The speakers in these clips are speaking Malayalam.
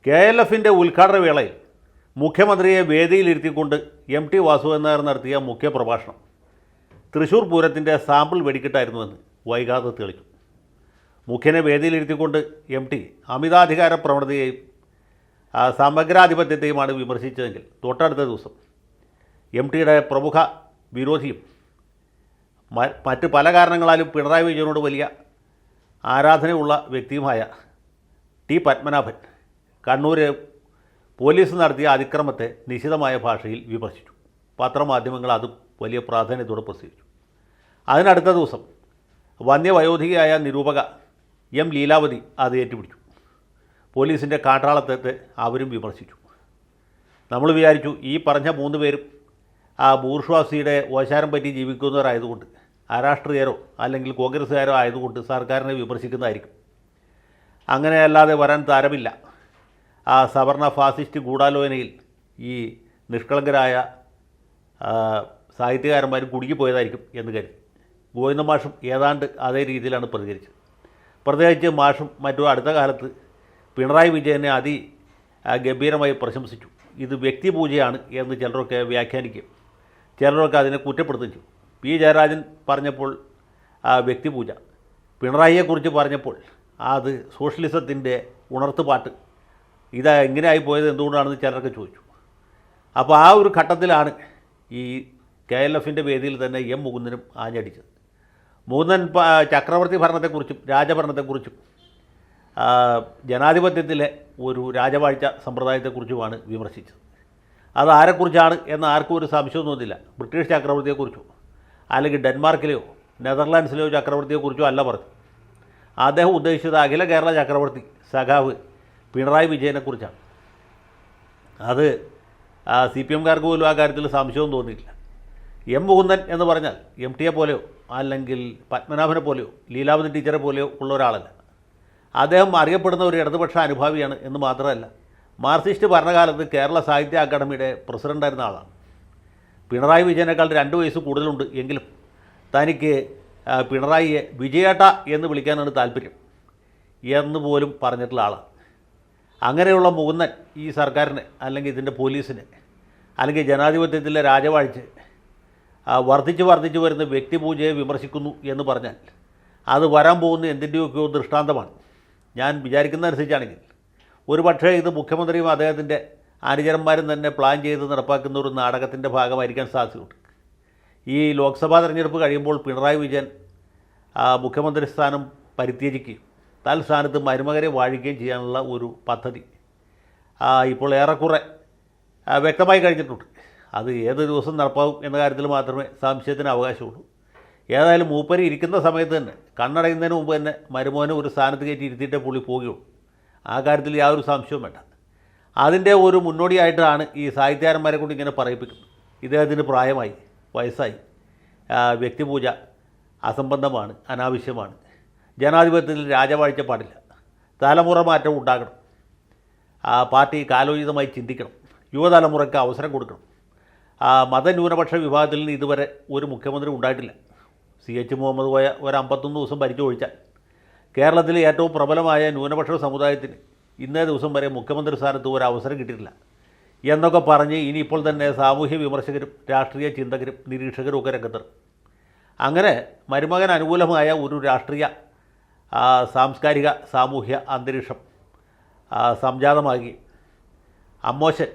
KLFിൻ്റെ ഉദ്ഘാടന വേളയിൽ മുഖ്യമന്ത്രിയെ വേദിയിലിരുത്തിക്കൊണ്ട് MT വാസുദേവൻ നായർ നടത്തിയ മുഖ്യപ്രഭാഷണം തൃശ്ശൂർ പൂരത്തിൻ്റെ സാമ്പിൾ വെടിക്കെട്ടായിരുന്നുവെന്ന് വൈകാതെ തെളിഞ്ഞു. മുഖ്യനെ വേദിയിലിരുത്തിക്കൊണ്ട് MT അമിതാധികാര പ്രവണതയെയും സമഗ്രാധിപത്യത്തെയുമാണ് വിമർശിച്ചതെങ്കിൽ തൊട്ടടുത്ത ദിവസം MTയുടെ പ്രമുഖ വിരോധിയും മറ്റ് പല കാരണങ്ങളാലും പിണറായി വിജയനോട് വലിയ ആരാധനയുള്ള വ്യക്തിയുമായ T. പത്മനാഭൻ കണ്ണൂര് പോലീസ് നടത്തിയ അതിക്രമത്തെ നിശിതമായ ഭാഷയിൽ വിമർശിച്ചു. പത്രമാധ്യമങ്ങൾ അതും വലിയ പ്രാധാന്യത്തോടെ പ്രസിദ്ധിച്ചു. അതിനടുത്ത ദിവസം വന്യവയോധികയായ നിരൂപക M. ലീലാവതി അത് ഏറ്റുപിടിച്ചു. പോലീസിൻ്റെ കാട്ടാളത്തെ അവരും വിമർശിച്ചു. നമ്മൾ വിചാരിച്ചു ഈ പറഞ്ഞ 3 പേരും ആ ബൂർഷ്വാസിയുടെ ഓശാരം പറ്റി ജീവിക്കുന്നവരായതുകൊണ്ട് അരാഷ്ട്രീയരോ അല്ലെങ്കിൽ കോൺഗ്രസ്സുകാരോ ആയതുകൊണ്ട് സർക്കാരിനെ വിമർശിക്കുന്നതായിരിക്കും. അങ്ങനെയല്ലാതെ വരാൻ തരമില്ല. ആ സവർണ ഫാസിസ്റ്റ് ഗൂഢാലോചനയിൽ ഈ നിഷ്കളങ്കരായ സാഹിത്യകാരന്മാരും കുടുങ്ങിപ്പോയതായിരിക്കും എന്ന് കരുതി. ഗോവിന്ദ മാഷും ഏതാണ്ട് അതേ രീതിയിലാണ് പ്രതികരിച്ചത്. പ്രത്യേകിച്ച് മാഷും മറ്റും അടുത്ത കാലത്ത് പിണറായി വിജയനെ ഗംഭീരമായി പ്രശംസിച്ചു. ഇത് വ്യക്തിപൂജയാണ് എന്ന് ചിലരൊക്കെ വ്യാഖ്യാനിക്കും, ചിലരൊക്കെ അതിനെ കുറ്റപ്പെടുത്തുകയും ചെയ്തു. P. ജയരാജൻ പറഞ്ഞപ്പോൾ വ്യക്തിപൂജ, പിണറായിയെക്കുറിച്ച് പറഞ്ഞപ്പോൾ അത് സോഷ്യലിസത്തിൻ്റെ ഉണർത്തുപാട്ട്, ഇത് എങ്ങനെയായി പോയത് എന്തുകൊണ്ടാണെന്ന് ചിലരൊക്കെ ചോദിച്ചു. അപ്പോൾ ആ ഒരു ഘട്ടത്തിലാണ് ഈ KLFിൻ്റെ വേദിയിൽ തന്നെ M. മുകുന്ദനും ആഞ്ഞടിച്ചത്. മുകുന്ദൻ ചക്രവർത്തി ഭരണത്തെക്കുറിച്ചും രാജഭരണത്തെക്കുറിച്ചും ജനാധിപത്യത്തിലെ ഒരു രാജവാഴ്ച സമ്പ്രദായത്തെക്കുറിച്ചുമാണ് വിമർശിച്ചത്. അത് ആരെക്കുറിച്ചാണ് എന്ന് ആർക്കും ഒരു സംശയമൊന്നുമില്ല. ബ്രിട്ടീഷ് ചക്രവർത്തിയെക്കുറിച്ചോ അല്ലെങ്കിൽ ഡെൻമാർക്കിലെയോ നെതർലാൻഡ്സിലെയോ ചക്രവർത്തിയെക്കുറിച്ചോ അല്ല പറഞ്ഞു. അദ്ദേഹം ഉദ്ദേശിച്ചത് അഖില കേരള ചക്രവർത്തി സഖാവ് പിണറായി വിജയനെക്കുറിച്ചാണ്. അത് CPMകാർക്ക് പോലും ആ കാര്യത്തിൽ സംശയവും തോന്നിയിട്ടില്ല. M. മുകുന്ദൻ എന്ന് പറഞ്ഞാൽ MTയെ പോലെയോ അല്ലെങ്കിൽ പത്മനാഭനെ പോലെയോ ലീലാവതി ടീച്ചറെ പോലെയോ ഉള്ള ഒരാളല്ല. അദ്ദേഹം അറിയപ്പെടുന്ന ഒരു ഇടതുപക്ഷ അനുഭാവിയാണ് എന്ന് മാത്രമല്ല, മാർക്സിസ്റ്റ് ഭരണകാലത്ത് കേരള സാഹിത്യ അക്കാദമിയുടെ പ്രസിഡൻ്റായിരുന്ന ആളാണ്. പിണറായി വിജയനേക്കാൾ 2 വയസ്സ് കൂടുതലുണ്ട് എങ്കിലും തനിക്ക് പിണറായിയെ വിജയേട്ട എന്ന് വിളിക്കാനാണ് താല്പര്യം എന്ന് പോലും പറഞ്ഞിട്ടുള്ള ആളാണ്. അങ്ങനെയുള്ള മുകുന്ദൻ ഈ സർക്കാരിനെ അല്ലെങ്കിൽ ഇതിൻ്റെ പോലീസിനെ അല്ലെങ്കിൽ ജനാധിപത്യത്തിലെ രാജവാഴ്ച വർദ്ധിച്ചു വരുന്ന വ്യക്തിപൂജയെ വിമർശിക്കുന്നു എന്ന് പറഞ്ഞാൽ അത് വരാൻ പോകുന്ന എന്തിൻ്റെയൊക്കെയോ ദൃഷ്ടാന്തമാണ്. ഞാൻ വിചാരിക്കുന്നതനുസരിച്ചാണെങ്കിൽ ഒരു പക്ഷേ ഇത് മുഖ്യമന്ത്രിയും അദ്ദേഹത്തിൻ്റെ അനുചരന്മാരും തന്നെ പ്ലാൻ ചെയ്ത് നടപ്പാക്കുന്ന ഒരു നാടകത്തിൻ്റെ ഭാഗമായിരിക്കാൻ സാധ്യതയുണ്ട്. ഈ ലോക്സഭാ തെരഞ്ഞെടുപ്പ് കഴിയുമ്പോൾ പിണറായി വിജയൻ മുഖ്യമന്ത്രി സ്ഥാനം പരിത്യജിക്കുകയും തൽസ്ഥാനത്ത് മരുമകരെ വാഴിക്കുകയും ചെയ്യാനുള്ള ഒരു പദ്ധതി ഇപ്പോൾ ഏറെക്കുറെ വ്യക്തമായി കഴിഞ്ഞിട്ടുണ്ട്. അത് ഏത് ദിവസം നടപ്പാവും എന്ന കാര്യത്തിൽ മാത്രമേ സംശയത്തിന് അവകാശമുള്ളൂ. ഏതായാലും മൂപ്പര് ഇരിക്കുന്ന സമയത്ത് തന്നെ കണ്ണടയുന്നതിന് മുമ്പ് തന്നെ മരുമോനെ ഒരു സ്ഥാനത്ത് കയറ്റി ഇരുത്തിയിട്ടേ പുള്ളി പോവുകയുള്ളൂ. ആ കാര്യത്തിൽ യാതൊരു സംശയവും വേണ്ട. അതിൻ്റെ ഒരു മുന്നോടിയായിട്ടാണ് ഈ സാഹിത്യകാരന്മാരെ കൊണ്ട് ഇങ്ങനെ പറയിപ്പിക്കുന്നത്. ഇദ്ദേഹത്തിന് പ്രായമായി, വയസ്സായി, വ്യക്തിപൂജ അസംബന്ധമാണ്, അനാവശ്യമാണ്, ജനാധിപത്യത്തിൽ രാജവാഴ്ച പാടില്ല, തലമുറ മാറ്റം ഉണ്ടാകണം, പാർട്ടി കാലോചിതമായി ചിന്തിക്കണം, യുവതലമുറയ്ക്ക് അവസരം കൊടുക്കണം. മതന്യൂനപക്ഷ വിഭാഗത്തിൽ നിന്ന് ഇതുവരെ ഒരു മുഖ്യമന്ത്രി ഉണ്ടായിട്ടില്ല. CH മുഹമ്മദ് കോയ ഒരു 51 ദിവസം ഭരിച്ചു ഒഴിച്ചാൽ കേരളത്തിലെ ഏറ്റവും പ്രബലമായ ന്യൂനപക്ഷ സമുദായത്തിന് ഇന്നേ ദിവസം വരെ മുഖ്യമന്ത്രി സ്ഥാനത്ത് ഒരു അവസരം കിട്ടിയിട്ടില്ല എന്നൊക്കെ പറഞ്ഞ് ഇനിയിപ്പോൾ തന്നെ സാമൂഹ്യ വിമർശകരും രാഷ്ട്രീയ ചിന്തകരും നിരീക്ഷകരും ഒക്കെ രംഗത്തിറങ്ങും. അങ്ങനെ മരുമകൻ അനുകൂലമായ ഒരു രാഷ്ട്രീയ സാംസ്കാരിക സാമൂഹ്യ അന്തരീക്ഷം സംജാതമാക്കി അമ്മോശൻ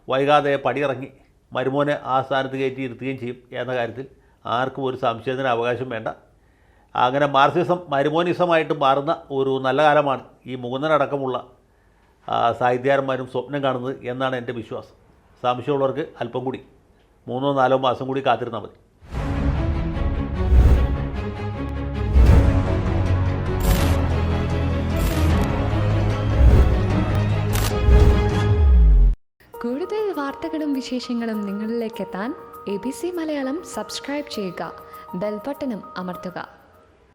വൈകാതെ പടിയിറങ്ങി മരുമോനെ ആ സ്ഥാനത്ത് കയറ്റി ഇരുത്തുകയും ചെയ്യും എന്ന കാര്യത്തിൽ ആർക്കും ഒരു സംശയത്തിന് അവകാശം വേണ്ട. അങ്ങനെ മാർക്സിസം മരുമോനിസമായിട്ട് മാറുന്ന ഒരു നല്ല കാലമാണ് ഈ മുകുന്ദനടക്കമുള്ള സാഹിത്യകാരന്മാരും സ്വപ്നം കാണുന്നത് എന്നാണ് എൻ്റെ വിശ്വാസം. സംശയമുള്ളവർക്ക് അല്പം കൂടി 3-4 മാസം കൂടി കാത്തിരുന്നാൽ മതി. കൂടുതൽ വാർത്തകളും വിശേഷങ്ങളും നിങ്ങളിലേക്ക് എത്താൻ ABC മലയാളം സബ്സ്ക്രൈബ് ചെയ്യുക, ബെൽ ബട്ടണും അമർത്തുക.